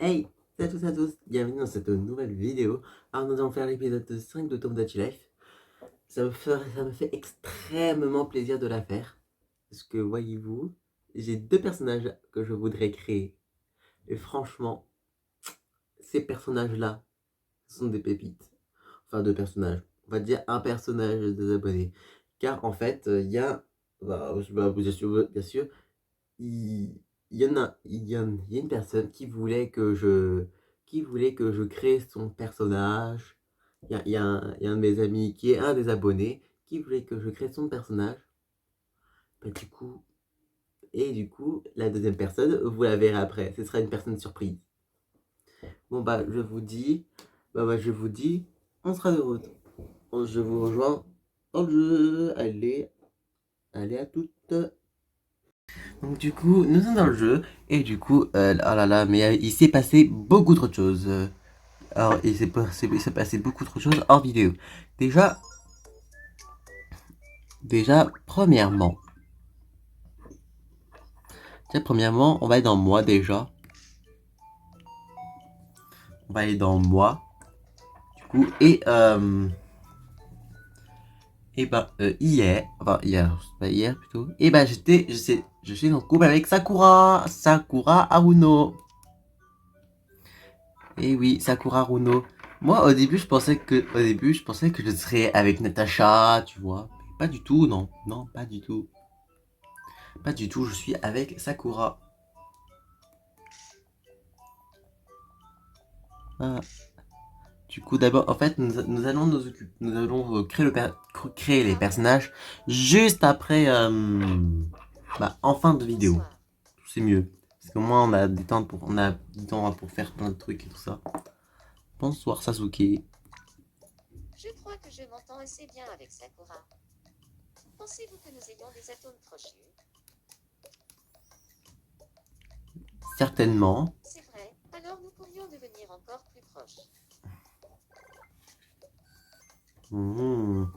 Hey, salut à tous, bienvenue dans cette nouvelle vidéo. Alors nous allons faire l'épisode 5 de Tomodachi Life. Ça me fait extrêmement plaisir de la faire. Parce que voyez-vous, j'ai deux personnages que je voudrais créer. Et franchement, ces personnages-là sont des pépites. Enfin deux personnages. On va dire un personnage des abonnés. Car en fait, il y a... bien sûr, il y en a, il y a une personne qui voulait que je crée son personnage. Il y a un de mes amis qui est un des abonnés qui voulait que je crée son personnage. Bah, du coup, la deuxième personne, vous la verrez après. Ce sera une personne surprise. Bon bah, je vous dis, on sera de retour. Je vous rejoins dans le jeu. Allez à toutes. Donc du coup, nous sommes dans le jeu, et du coup, oh là là, mais il s'est passé beaucoup trop de choses. Alors, il s'est passé beaucoup trop de choses hors vidéo. Déjà, premièrement, on va aller dans moi déjà. On va aller dans moi, du coup, hier, pas hier plutôt. Et bah, je suis en couple avec Sakura Haruno. Et oui, Sakura Haruno. Moi, au début, je pensais que je serais avec Natacha, tu vois. Pas du tout, non. Non, pas du tout. Pas du tout, je suis avec Sakura. Ah. Du coup, d'abord, en fait, nous allons nous allons créer les personnages juste après, en fin de vidéo. C'est mieux. Parce qu'au moins, on a du temps pour faire plein de trucs et tout ça. Bonsoir, Sasuke. Je crois que je m'entends assez bien avec Sakura. Pensez-vous que nous ayons des atomes crochus? Certainement. C'est vrai, alors nous pourrions devenir encore plus proches. Mmh.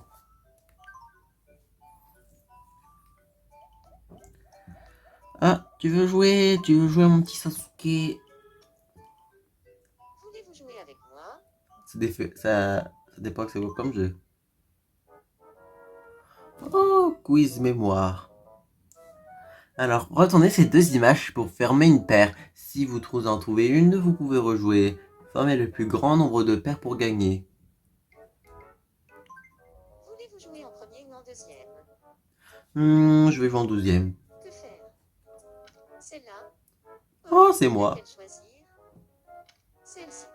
Ah, tu veux jouer mon petit Sasuke. Voulez-vous jouer avec moi? Ça dépend que c'est quoi comme jeu. Oh, quiz mémoire. Alors, retournez ces deux images pour former une paire. Si vous en trouvez une, vous pouvez rejouer. Formez le plus grand nombre de paires pour gagner. Voulez-vous jouer en premier ou en deuxième? Je vais jouer en 12e. Que faire? Celle-là? Oh, c'est moi. Laquelle choisir? Celle-ci.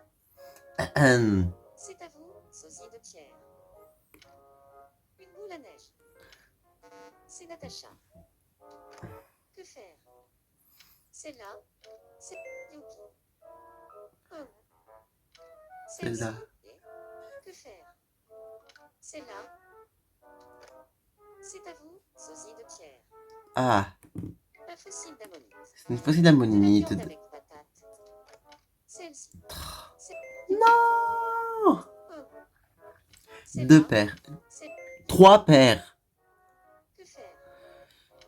Ahem. C'est à vous, sosie de pierre. Une boule à neige. C'est Natacha. Que faire? Celle-là? C'est Yuki. Oh. Celle-ci. Celle-là. Que faire? Celle-là? C'est à vous, sosie de pierre. Ah, Un fossile d'ammonite. c'est une fossile De la d'ammonite. viande avec patate. Celle-ci. C'est Non. oh. Deux Celle-là. paires. C'est 3 paires. que faire?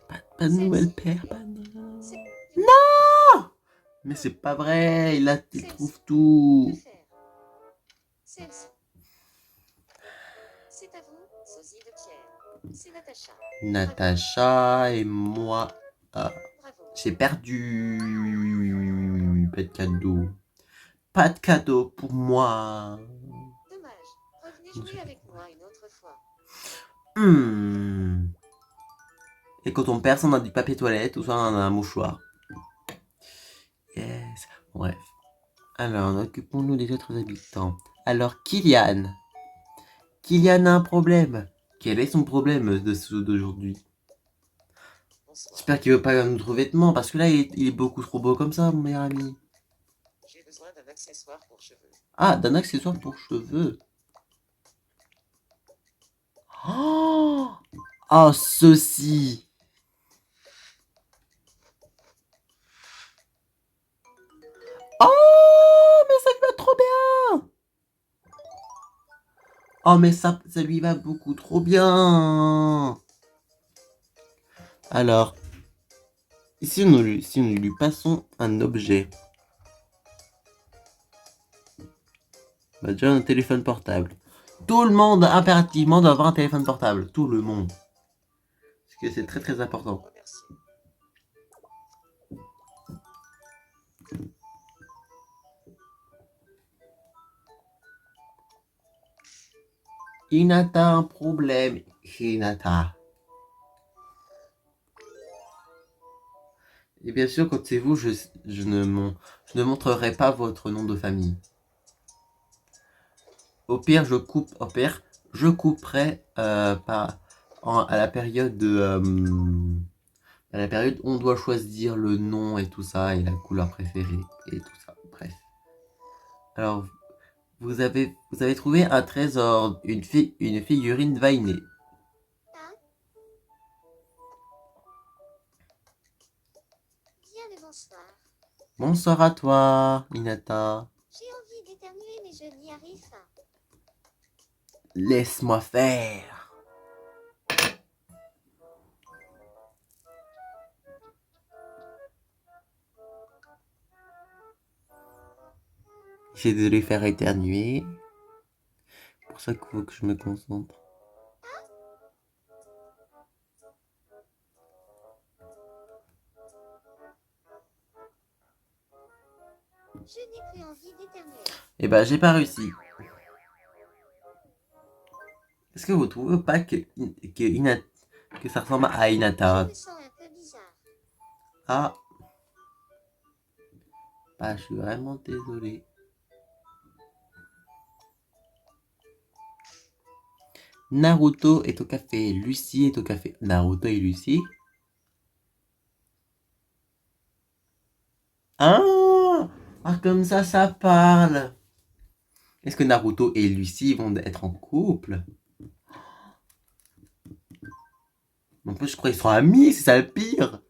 Pas de nouvelles Celle-ci. paires, pas de... C'est Non. Mais c'est pas vrai, il celle-ci. trouve Que tout. faire? Celle-ci. C'est à vous, sosie de pierre. C'est Natacha. Natacha et moi. Ah, Bravo. j'ai perdu. Pas de cadeau. Pas de cadeau pour moi. Dommage. Revenez jouer avec moi une autre fois. Hmm. Et quand on perd, on a du papier toilette ou soit on a un mouchoir. Yes. Bref. Alors, occupons-nous des autres habitants. Alors, Kylian. Kylian a un problème. Quel est son problème d'aujourd'hui? Bonsoir. J'espère qu'il veut pas un autre vêtement parce que là, il est beaucoup trop beau comme ça, mon meilleur ami. J'ai besoin d'un accessoire pour cheveux. Ah, d'un accessoire pour cheveux. Oh, oh ceci. Oh, mais ça lui va trop bien. Oh, mais ça lui va beaucoup trop bien. Alors, si nous lui passons un objet. Bah, déjà un téléphone portable. Tout le monde, impérativement, doit avoir un téléphone portable. Tout le monde. Parce que c'est très très important. Remercier. Hinata, un problème. Hinata. Et bien sûr, quand c'est vous, je ne montrerai pas votre nom de famille. Au pire, je couperai à la période à la période où on doit choisir le nom et tout ça, et la couleur préférée, et tout ça. Bref. Alors, vous avez trouvé un trésor, une figurine Vainé. Hein? Bien le bonsoir. Bonsoir à toi, Hinata. J'ai envie d'éternuer, mais je n'y arrive pas. Laisse-moi faire. J'essaie de les faire éternuer. C'est pour ça qu'il faut que je me concentre. Je n'ai plus envie d'éternuer. Eh ben, j'ai pas réussi. Est-ce que vous trouvez pas que ça ressemble à Je Hinata? me sens un peu bizarre. Ah, bah, je suis vraiment désolé. Naruto est au café, Lucie est au café. Naruto et Lucie? Ah, ah comme ça parle. Est-ce que Naruto et Lucie vont être en couple? En plus, je crois qu'ils sont amis, c'est ça le pire.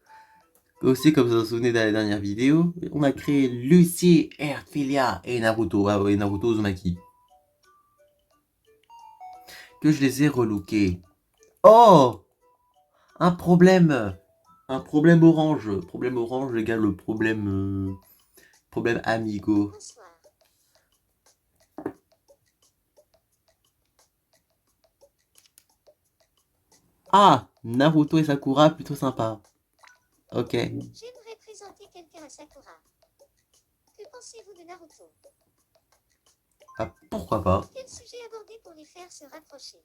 Aussi, comme vous vous souvenez de la dernière vidéo, on a créé Lucie, Erfilia et Naruto, et Naruto Uzumaki. Que je les ai relookés. Oh, un problème. Un problème orange. Problème orange égale le problème amigo. Bonsoir. Ah, Naruto et Sakura, plutôt sympa. Ok. J'aimerais présenter quelqu'un à Sakura. Que pensez-vous de Naruto? Ah, pourquoi pas. Quel sujet aborder pour les faire se rapprocher?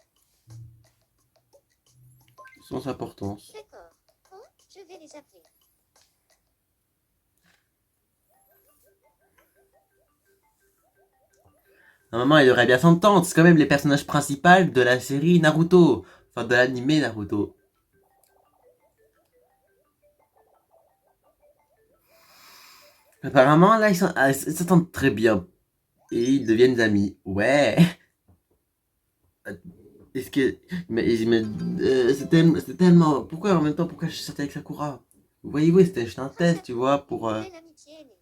Sans importance. D'accord. Bon, je vais les appeler. Normalement, il devrait bien s'entendre. C'est quand même les personnages principaux de la série Naruto. Enfin, de l'anime Naruto. Apparemment, là, ils s'entendent très bien. Et ils deviennent amis. Ouais. Est-ce que. Mais c'est tellement. Pourquoi en même temps, pourquoi je suis sorti avec Sakura? Vous voyez, oui, c'était juste un test, tu vois, Une nouvelle amitié est née.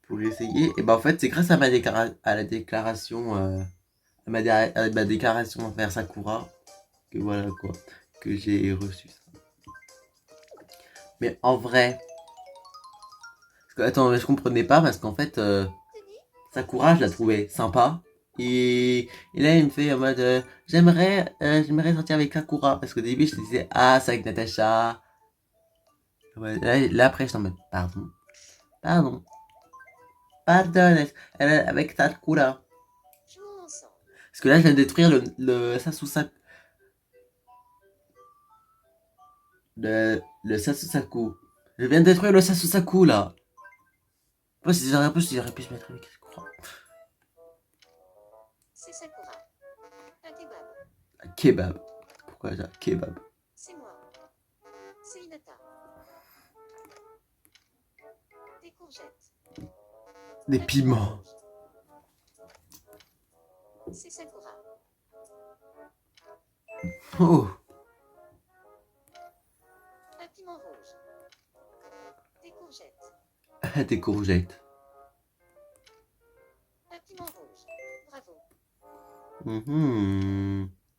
pour essayer. Et ben en fait, c'est grâce à à la déclaration. À ma déclaration envers Sakura. Que voilà, quoi. Que j'ai reçu ça. Mais en vrai. Attends, je comprenais pas parce qu'en fait. Tenez, Sakura, je la trouvais sympa. Et là, il me fait en mode j'aimerais sortir avec Sakura. Parce qu'au début, je disais ah, c'est avec Natacha. Ouais, là, après, je suis en mode pardon. Pardon. Pardon. Avec Sakura. jouons ensemble. Parce que là, je viens de détruire le Sasusaku. Le Sasusaku. Je viens de détruire le Sasusaku là. Moi, si j'aurais pu se mettre avec Sakura. C'est Sakura. Un kebab. Un kebab. Pourquoi j'ai un kebab? C'est moi. C'est Hinata. Des courgettes. Des Un piment piments. rouge. C'est Sakura. Oh. Un piment rouge. Des courgettes. Des courgettes. Un piment rouge. Bravo.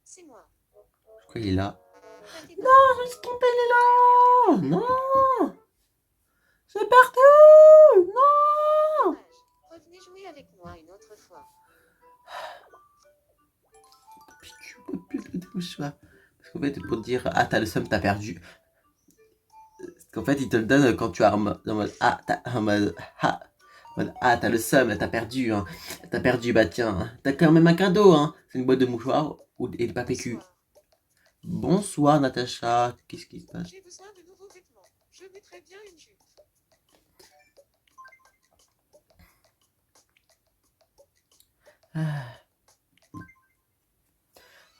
C'est moi. Je crois qu'il est là. Un kebab. Non, je suis tombé là. Non. C'est partout. Non. Dommage. Revenez jouer avec moi une autre fois. mouchoir. Parce qu'en fait, pour dire ah t'as le seum, t'as perdu. Parce qu'en fait, il te le donne quand tu as en mode ah t'as le seum, t'as perdu, hein. T'as perdu, bah tiens, hein. T'as quand même un cadeau, hein. C'est une boîte de mouchoirs et de papier cul. Bonsoir. Bonsoir Natacha, qu'est-ce qui se passe? J'ai besoin de nouveaux vêtements. Je mettrais bien une jupe. Ah.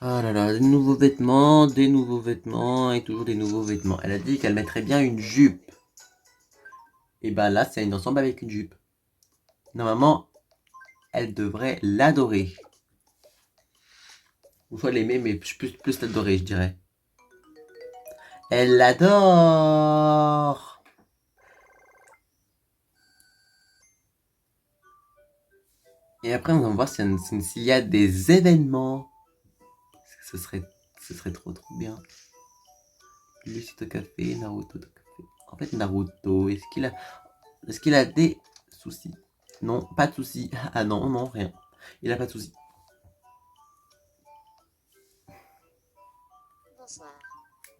Oh là là, des nouveaux vêtements et toujours des nouveaux vêtements. Elle a dit qu'elle mettrait bien une jupe. Et ben là, c'est un ensemble avec une jupe. Normalement, elle devrait l'adorer. Ou soit l'aimer, mais plus l'adorer, je dirais. Elle l'adore. Et après, on va voir s'il y a des événements. Ce serait trop bien. Lucide au café, Naruto au café. En fait, Naruto, est-ce qu'il a des soucis? Non, pas de soucis. Ah non, non, rien. Il a pas de soucis. Bonsoir.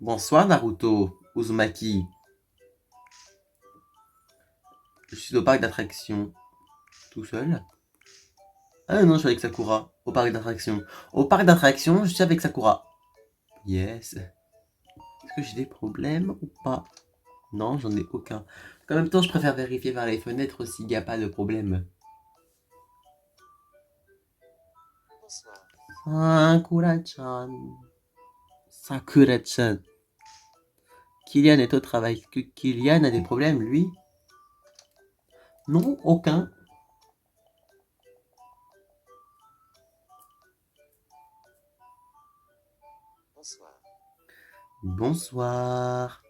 Bonsoir Naruto Uzumaki. Je suis au parc d'attractions. Tout seul? Ah non, je suis avec Sakura. Au parc d'attractions. Au parc d'attractions, je suis avec Sakura. Yes. Est-ce que j'ai des problèmes ou pas? Non, j'en ai aucun. En même temps, je préfère vérifier par les fenêtres s'il n'y a pas de problème. Bonsoir. Sakura-chan. Sakura-chan. Kylian est au travail. Kylian a des problèmes, lui? Non, aucun. Bonsoir. Bonsoir.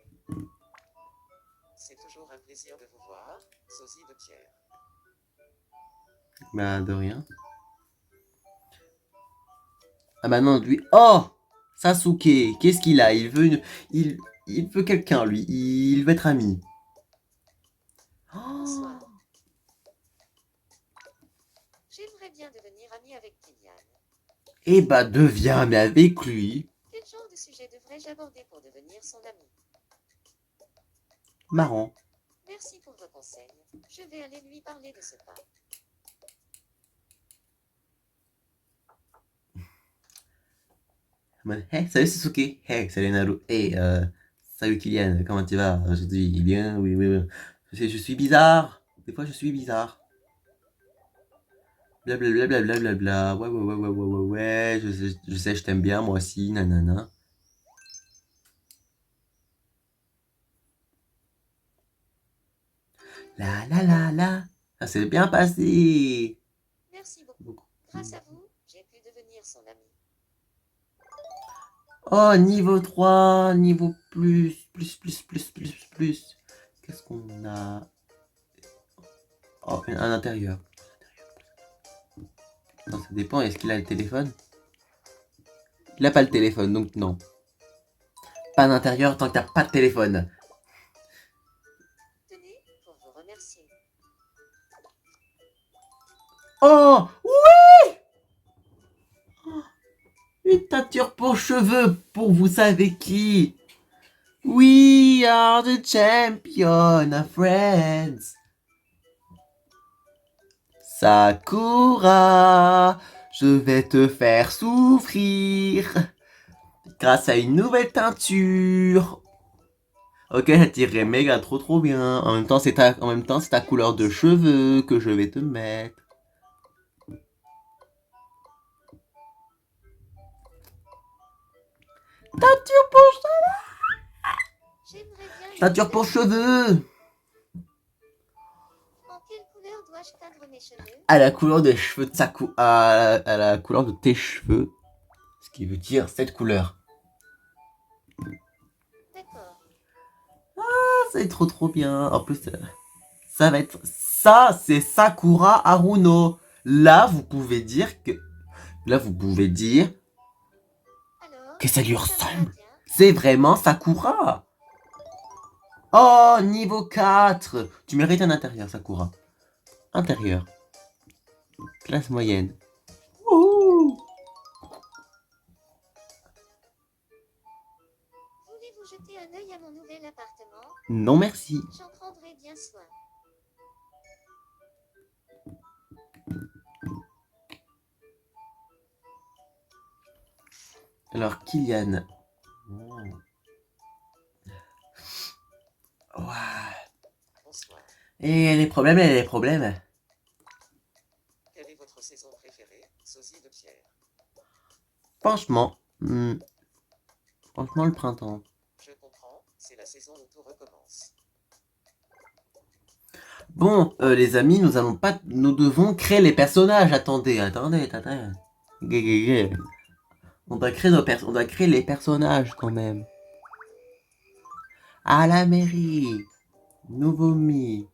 C'est toujours un plaisir de vous voir, sosie de Pierre. Bah, de rien. Ah bah non, lui... Oh! Sasuke, qu'est-ce qu'il a? Il veut quelqu'un, lui. Il veut être ami. Bonsoir. Oh! J'aimerais bien devenir ami avec Kylian. Eh bah, deviens, mais avec lui. Quel genre de sujet devrais-je aborder pour devenir son ami? Marrant. Merci pour vos conseils. Je vais aller lui parler de ce pas. Hey, salut Sasuke. Hey, salut Naru. Hey, salut Kylian. Comment tu vas? Je dis bien, oui, oui, oui. Je suis bizarre. Des fois, je suis bizarre. Blablabla, blablabla. Ouais, ouais, ouais, ouais, ouais, ouais, ouais. Je sais, je t'aime bien, moi aussi, nanana. La la la la. Ça s'est bien passé. Merci beaucoup. Grâce à vous, j'ai pu devenir son ami. Oh, niveau 3, niveau plus. Qu'est-ce qu'on a? Oh, un intérieur. Non, ça dépend. Est-ce qu'il a le téléphone? Il a pas le téléphone, donc non. Pas d'intérieur tant que t'as pas de téléphone. Tenez, pour vous remercier. Oh, oui! Une teinture pour cheveux pour vous savez qui. We are the champion of friends. Sakura, je vais te faire souffrir grâce à une nouvelle teinture. Ok, ça tirerait méga trop bien. En même temps, c'est ta couleur de cheveux que je vais te mettre. Teinture pour J'aimerais bien une Teinture pour couleur. cheveux. En quelle couleur dois-je teindre mes cheveux? À la couleur des cheveux de Sakura. À la couleur de tes cheveux. Ce qui veut dire cette couleur. D'accord. Ah, ça va être trop bien. En plus, ça va être... Ça, c'est Sakura Haruno. Là, vous pouvez dire que... Là, vous pouvez dire Alors, que ça lui ça vous va ressemble. bien? C'est vraiment Sakura. Oh, niveau 4. Tu mérites un intérieur, Sakura. Intérieur. Classe moyenne. Ouh. Non merci. J'en prendrai bien soin. Alors, Kylian. Oh. Ouah. Bonsoir. Et les problèmes. Quelle est votre saison préférée, sosie de Pierre? Franchement, franchement, le printemps. Je comprends, c'est la saison où tout recommence. Bon, les amis, nous devons créer les personnages. Attendez. On doit créer les personnages quand même. À la mairie, nouveau mi,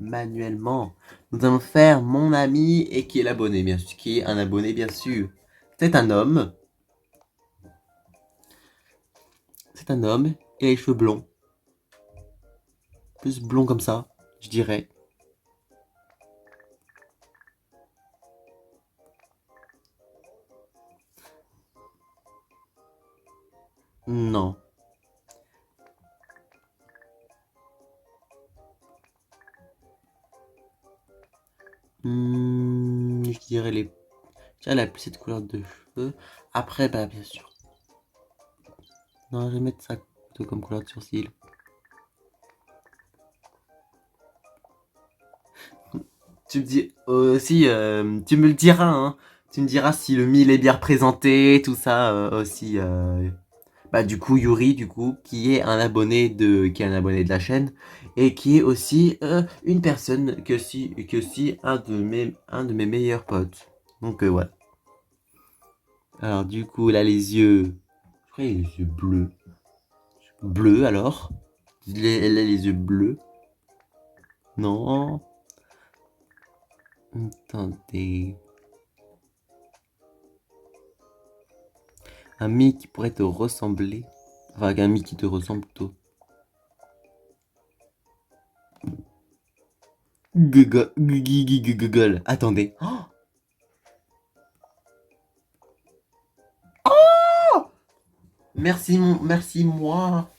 manuellement. Nous allons faire mon ami et qui est l'abonné, bien sûr, qui est un abonné, bien sûr. C'est un homme. C'est un homme et les cheveux blonds. Plus blond comme ça, je dirais. Non. Je dirais les... Elle a plus cette couleur de cheveux. Après, bah bien sûr. Non, je vais mettre ça plutôt comme couleur de sourcil. Tu me dis aussi, tu me le diras, hein. Tu me diras si le mille est bien représenté, tout ça aussi. Bah du coup Yuri, du coup, qui est un abonné de la chaîne et qui est aussi une personne que si un de mes meilleurs potes. Donc ouais. Alors du coup là les yeux, je crois qu'il a les yeux bleus. Bleus alors. Elle a les yeux bleus. Non. Attendez. Un mi qui pourrait te ressembler. Enfin, un mi qui te ressemble plutôt. Google. Attendez. Oh, merci moi.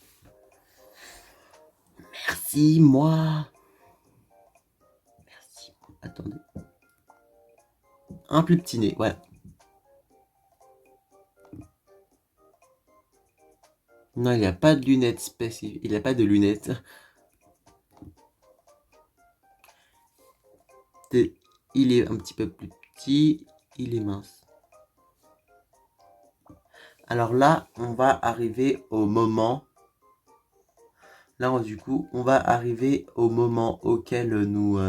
Merci moi. Attendez. Un plus petit nez, ouais. Non, il n'y a pas de lunettes spécifiques. Il n'y a pas de lunettes. Il est un petit peu plus petit. Il est mince. Alors là, on va arriver au moment. Là, du coup, on va arriver au moment auquel nous...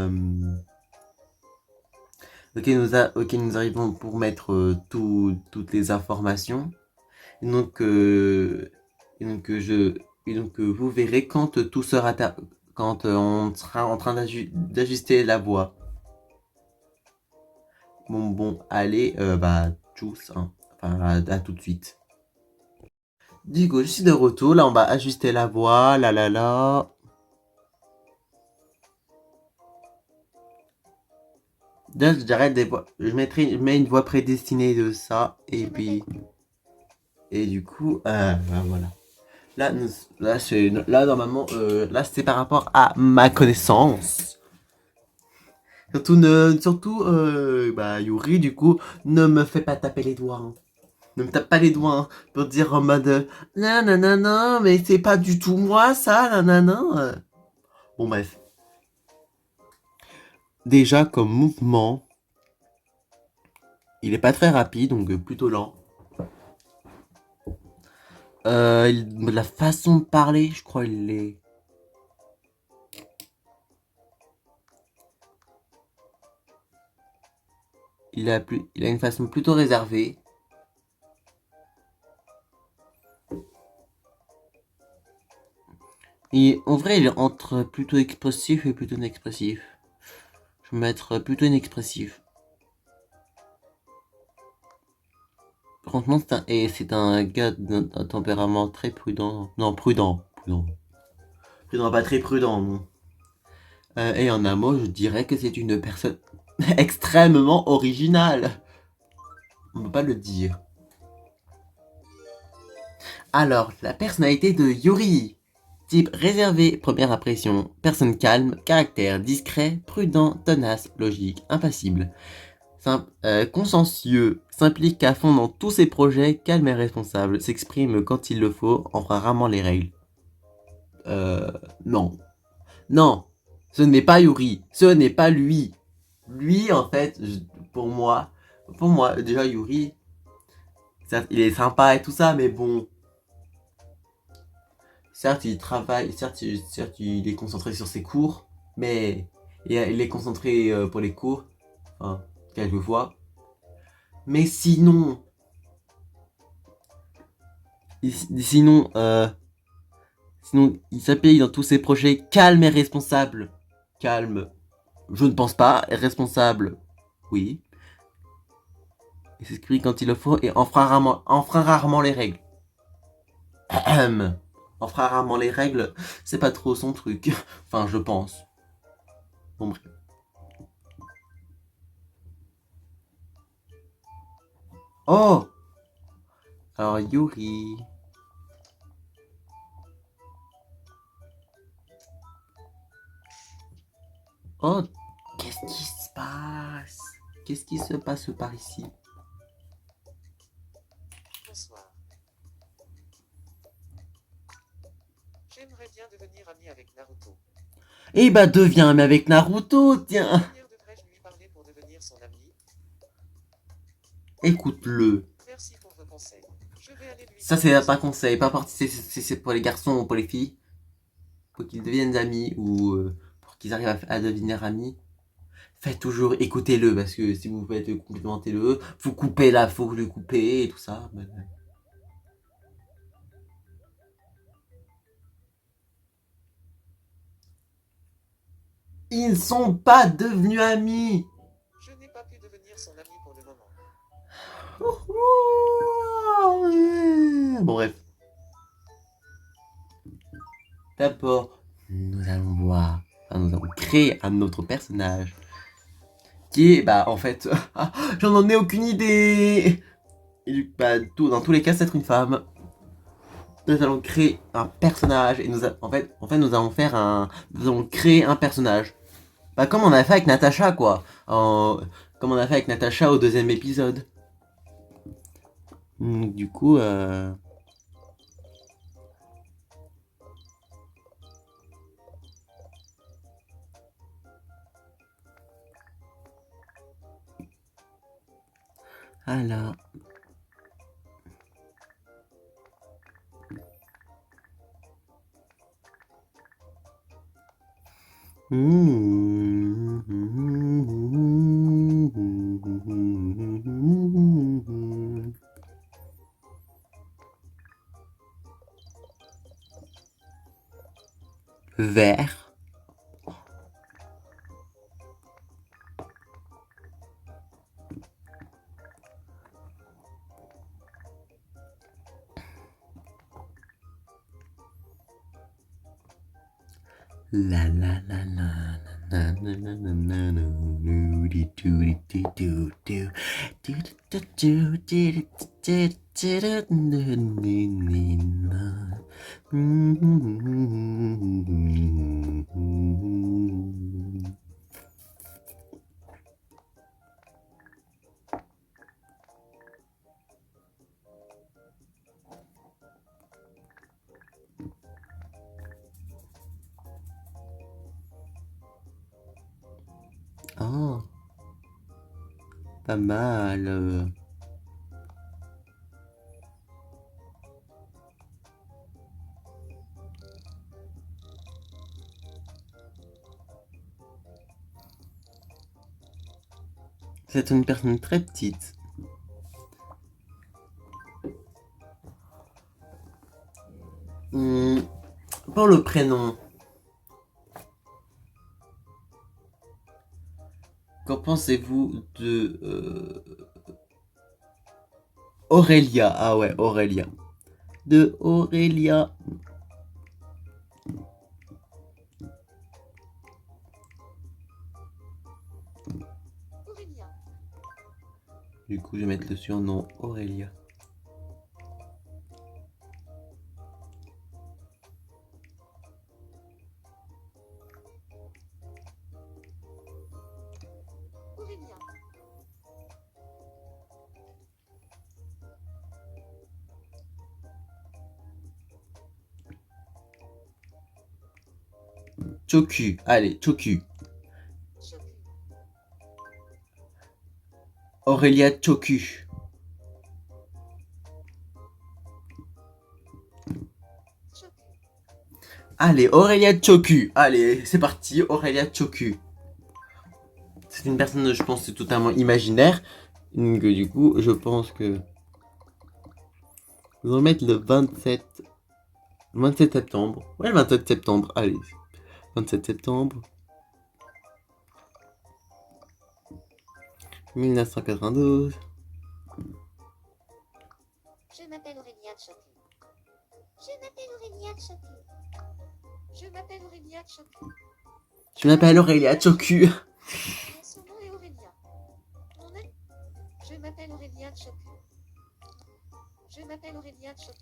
auquel nous arrivons pour mettre toutes les informations. Et donc, vous verrez quand tout sera quand on sera en train d'ajuster la voix. Bon, allez, bah, tchuss, hein. Enfin, à tout de suite. Du coup, je suis de retour. Là, on va ajuster la voix. Là. Là, j'arrête des voix. Je mets une voix prédestinée de ça. Et puis. Et du coup, bah, voilà. Là, normalement, là, c'est par rapport à ma connaissance. Surtout, bah, Yuri, du coup, ne me fais pas taper les doigts. Hein. Ne me tape pas les doigts hein, pour dire en mode non, mais c'est pas du tout moi ça, nanana. Bon, bref. Déjà, comme mouvement, il est pas très rapide, donc plutôt lent. La façon de parler, je crois, il est. Il a une façon plutôt réservée. Et en vrai, il est entre plutôt expressif et plutôt inexpressif. Je vais mettre plutôt inexpressif. Franchement, c'est un gars d'un tempérament très prudent. Non, prudent. Prudent, pas très prudent, non. Et en un mot, je dirais que c'est une personne extrêmement originale. On peut pas le dire. Alors, la personnalité de Yuri. Type réservé, première impression. Personne calme, caractère discret, prudent, tenace, logique, impassible. Consciencieux, s'implique à fond dans tous ses projets, calme et responsable, s'exprime quand il le faut, enfreint rarement les règles. Non. Non, ce n'est pas Yuri, ce n'est pas lui. Lui, en fait, pour moi, déjà Yuri, certes, il est sympa et tout ça, mais bon. Certes, il travaille, certes, il est concentré sur ses cours, mais il est concentré pour les cours, enfin, quelquefois. Mais sinon, sinon, il s'appuie dans tous ses projets calme et responsable. Calme, je ne pense pas. Responsable, oui. Il s'exprime quand il le faut et enfreint rarement les règles. Enfreint rarement les règles, c'est pas trop son truc. Enfin, je pense. Bon, bref. Oh! Alors, Yuri. Oh, qu'est-ce qui se passe? Qu'est-ce qui se passe par ici? Bonsoir. J'aimerais bien devenir ami avec Naruto. Eh bah, deviens ami avec Naruto, tiens! Manière devrais-je lui parler pour devenir son ami? Écoute-le. Merci pour vos conseils. Je vais aller lui Ça, dire c'est pas un conseil, pas parti, c'est pour les garçons ou pour les filles. Pour qu'ils deviennent amis ou pour qu'ils arrivent à devenir amis. Faites toujours, écoutez-le, parce que si vous faites complimenter-le, vous coupez là, faut le couper et tout ça. Ils sont pas devenus amis. Je n'ai pas pu devenir son ami pour le moment. Bon, bref. D'abord, nous allons voir, enfin, nous allons créer un autre personnage qui est, bah, en fait, j'en ai aucune idée. Et, bah, dans tous les cas, c'est être une femme. Nous allons créer un personnage et en fait, nous allons créer un personnage. Bah, comme on a fait avec Natacha, quoi. Comme on a fait avec Natacha au deuxième épisode. Du coup, alors. Vert. La la la la la la la la la la doody doody doo doo doo doo doo doo doo doo doo doo. Oh, pas mal. C'est une personne très petite. Pour le prénom. Qu'en pensez-vous de Aurélia? Ah ouais, Aurélia. De Aurélia. Aurélien. Du coup, je vais mettre le surnom Aurélia. Choku. Allez, Choku. Choku. Aurélia Choku. Choku. Allez, Aurélia Choku. Allez, c'est parti, Aurélia Choku. C'est une personne, je pense, totalement imaginaire. Donc, du coup, je pense que... Nous allons mettre le 27 septembre. Ouais, le 27 septembre. Allez, 27 septembre. 1992. Je m'appelle Aurélia Choku. Je m'appelle Aurélia Choku. Je m'appelle Aurélia Choku. Je m'appelle Aurélia Choku. Mon surnom est Aurélia. Mon nom. Je m'appelle Aurélia Choku. Je m'appelle Aurélia Choku.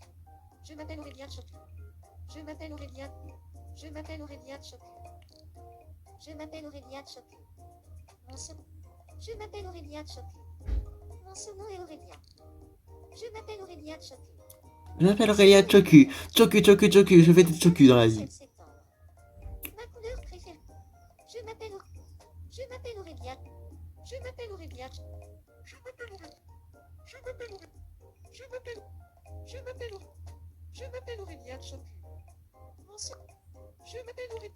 Je m'appelle Aurélia Choku. Je m'appelle Aurélia. Je m'appelle Aurélia Choku. Je m'appelle Aurélia Choku. Mon surnom. Je m'appelle Aurélia Choku. Mon surnom est Aurélia. Je m'appelle Aurélia Choku. Je m'appelle Aurélia Choku. Choku, Choku, Choku. Je fais des Choku dans la vie. 7 septembre. Ma couleur préférée. Je m'appelle Aurélia. Je m'appelle Aurélia. Je m'appelle Aurélia. Je m'appelle Aurélia. Je m'appelle. Je m'appelle. Je m'appelle Aurélia Choku. Mon surnom. Je m'appelle Aurélia.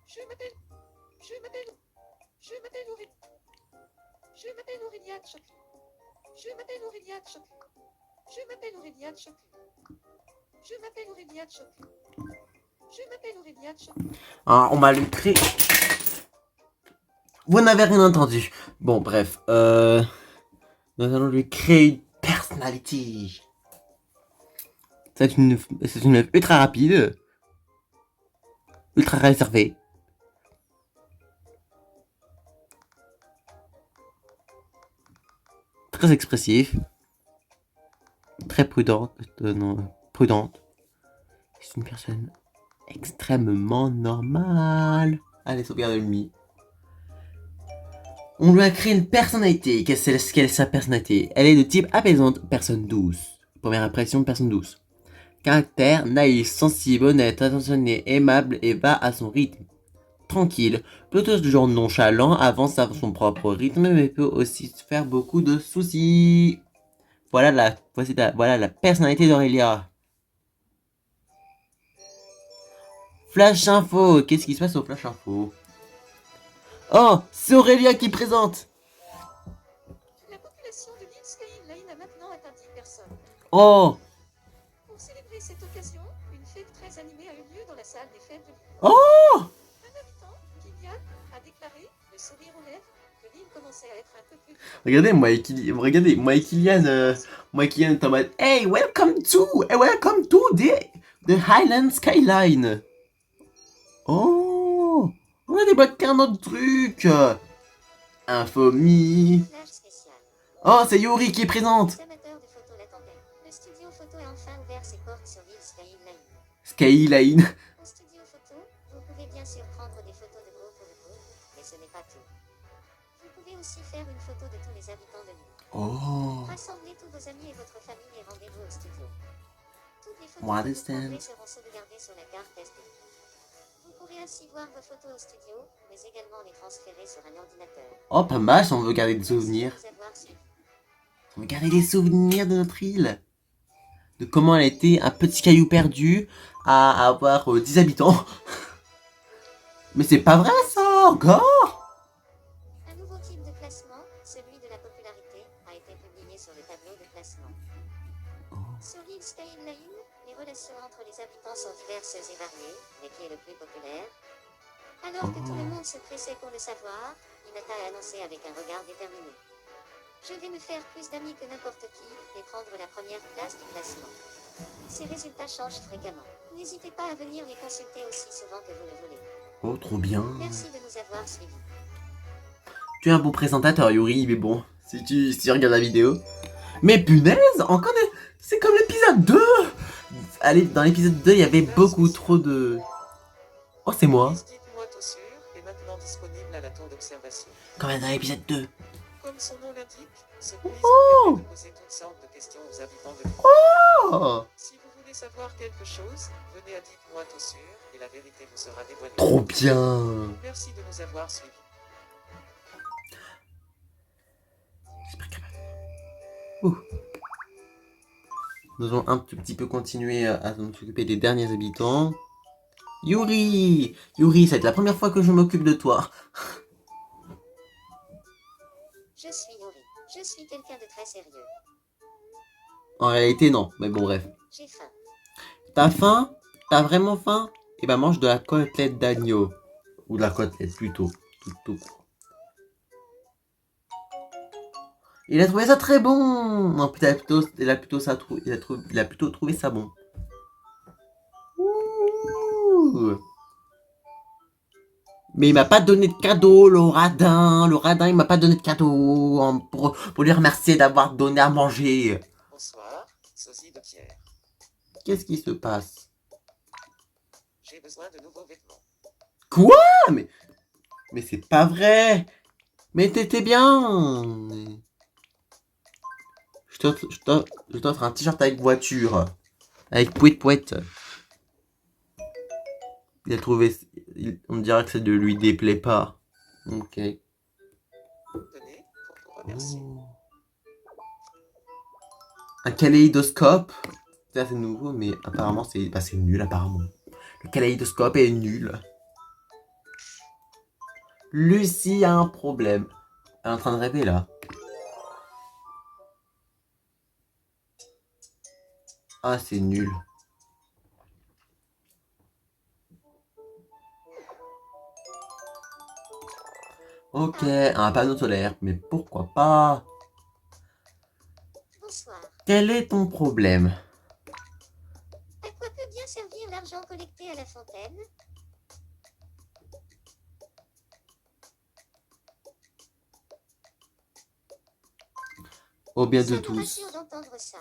Je m'appelle. Je m'appelle. Je m'appelle Aurélia. Je m'appelle Aurélia Choku. Je m'appelle Aurélia Choku. Je m'appelle Aurélia Choku. Je m'appelle Aurélia Choku. Je m'appelle Aurélia Choku. Ah, on m'a le créé. Vous n'avez rien entendu. Bon, bref. Nous allons lui créer une personnalité. C'est une meuf ultra rapide. Ultra réservée. Très expressif. Très prudente. Non, prudente. C'est une personne extrêmement normale. Allez, sauvegarde l'ennemi. On lui a créé une personnalité. Quelle est sa personnalité? Elle est de type apaisante, personne douce. Première impression, personne douce. Caractère, naïf, sensible, honnête, attentionné, aimable et va à son rythme. Tranquille, plutôt du genre nonchalant, avance à son propre rythme, mais peut aussi se faire beaucoup de soucis. Voilà la personnalité d'Aurélia. Flash info, qu'est-ce qui se passe au flash info? Oh, c'est Aurélia qui présente. La population de l'île Skyline a maintenant atteint 10 personnes. Oh, Pour célébrer cette occasion, une fête très animée a eu lieu dans la salle des fêtes de l'île. oh. Un habitant, Kylian, a déclaré, le sourire aux lèvres, que l'île commençait à être un peu plus vivante. Regardez, moi et Kylian est en mode hey, welcome to the Highland Skyline. Oh, on a débloqué un autre truc. Infomie. Flash spécial. Oh, c'est Yuri qui est présente. Les amateurs de photos l'attendaient. Le studio photo a enfin ouvert ses portes sur l'île Skyline. Skyline. Au studio photo, vous pouvez bien sûr prendre des photos de groupe ou de groupe, mais ce n'est pas tout. Vous pouvez aussi faire une photo de tous les habitants de l'île. Oh. Rassemblez tous vos amis et votre famille et rendez-vous au studio. Toutes les photos What que is vous prendrez that? seront sauvegardées sur la carte SD. Vous pourrez ainsi voir vos photos au studio, mais également les transférer sur un ordinateur. Oh, pas mal si on veut garder des Merci de souvenirs. nous avoir suivis. On veut garder des souvenirs de notre île. De comment elle a été un petit caillou perdu à avoir 10 habitants. Mais c'est pas vrai ça, encore. Un nouveau type de classement, celui de la popularité, a été publié sur le tableau de classement. Sur l'île Skyline, les relations entre les habitants sont diverses et variées, mais qui est le plus populaire? Alors que tout le monde se pressait pour le savoir, Hinata a annoncé avec un regard déterminé. Je vais me faire plus d'amis que n'importe qui, et prendre la première place du classement. Ces résultats changent fréquemment. N'hésitez pas à venir les consulter aussi souvent que vous le voulez. Oh, trop bien. Merci de nous avoir suivis. Tu es un bon présentateur, Yuri, mais bon, si tu regardes la vidéo. Mais punaise, encore des... C'est comme l'épisode 2. Allez, dans l'épisode 2, il y avait beaucoup trop de... Oh, c'est moi. Dites-moi tout sûr est maintenant disponible à la tour d'observation. Quand même dans l'épisode 2. Comme son nom l'indique, ce quiz Oh. vous permet de poser toutes sortes de questions aux habitants de l'île. Oh. Si vous voulez savoir quelque chose? Venez à Dites-moi tout sûr, et la vérité vous sera dévoilée. Trop bien. Merci de nous avoir suivis. J'espère qu'elle va- Ouh. Nous allons un tout petit peu continuer à nous occuper des derniers habitants. Yuri! Yuri, c'est la première fois que je m'occupe de toi. Je suis Yuri. Je suis quelqu'un de très sérieux. En réalité, non. Mais bon, bref. J'ai faim. T'as faim? T'as vraiment faim? Eh ben, mange de la côtelette d'agneau. Ou de la côtelette, plutôt. Tout court. Il a trouvé ça très bon! Non, il a plutôt trouvé ça bon. Ouh. Mais il m'a pas donné de cadeau, le radin. Le radin, il m'a pas donné de cadeau pour lui remercier d'avoir donné à manger. Bonsoir, sosie de Pierre. Qu'est-ce qui se passe? J'ai besoin de nouveaux vêtements. Quoi? Mais c'est pas vrai! Mais t'étais bien! Je t'offre un t-shirt avec voiture. Avec pouet-pouet. Il a trouvé... on dirait que ça ne lui déplaît pas. Ok. Tenez, pour vous remercier. Oh. Un kaléidoscope. Ça c'est nouveau, mais apparemment c'est nul apparemment. Le kaléidoscope est nul. Lucie a un problème. Elle est en train de rêver là. Ah, c'est nul. Ok, un panneau solaire, mais pourquoi pas? Bonsoir. Quel est ton problème? À quoi peut bien servir l'argent collecté à la fontaine? Au bien de Ça me tous. rassure d'entendre ça.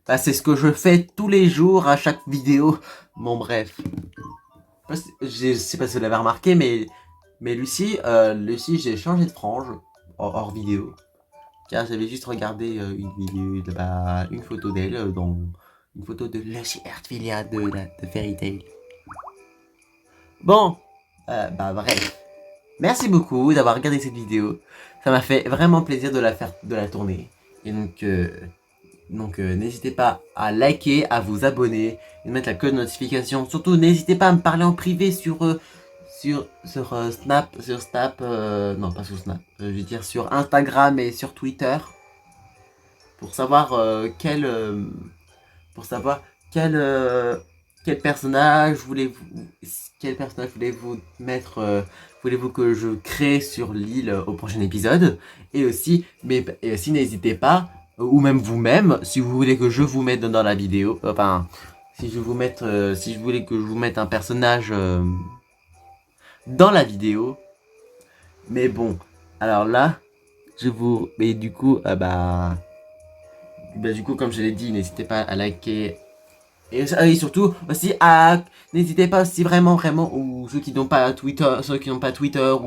Bah, c'est ce que je fais tous les jours à chaque vidéo. Bon, bref. Je sais pas si vous l'avez remarqué, mais Lucie, j'ai changé de frange hors vidéo. Car j'avais juste regardé une vidéo, une photo d'elle dans une photo de Lucie Heartfilia de Fairy Tail. Bon, bah bref. Merci beaucoup d'avoir regardé cette vidéo. Ça m'a fait vraiment plaisir de la tourner. Et donc n'hésitez pas à liker, à vous abonner, et de mettre la cloche de notification. Surtout n'hésitez pas à me parler en privé sur Snap, non pas sur Snap, je veux dire sur Instagram et sur Twitter. Pour savoir quel personnage voulez-vous mettre, voulez-vous que je crée sur l'île au prochain épisode. Et aussi n'hésitez pas, ou même vous-même, si vous voulez que je vous mette dans la vidéo, enfin, si je voulais que je vous mette un personnage dans la vidéo. Mais bon, alors là, mais du coup, du coup, comme je l'ai dit, n'hésitez pas à liker. Et surtout, aussi, n'hésitez pas aussi vraiment, ou ceux qui n'ont pas Twitter, ou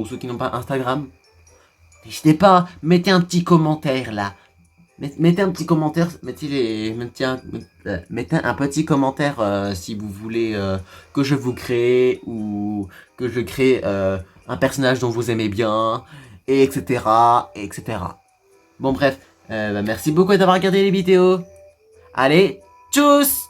ceux qui n'ont pas Instagram, n'hésitez pas, mettez un petit commentaire là. Mettez un petit commentaire, mettez un petit commentaire si vous voulez que je vous crée, ou que je crée un personnage dont vous aimez bien, et etc. Bon bref, merci beaucoup d'avoir regardé les vidéos. Allez, tchuss!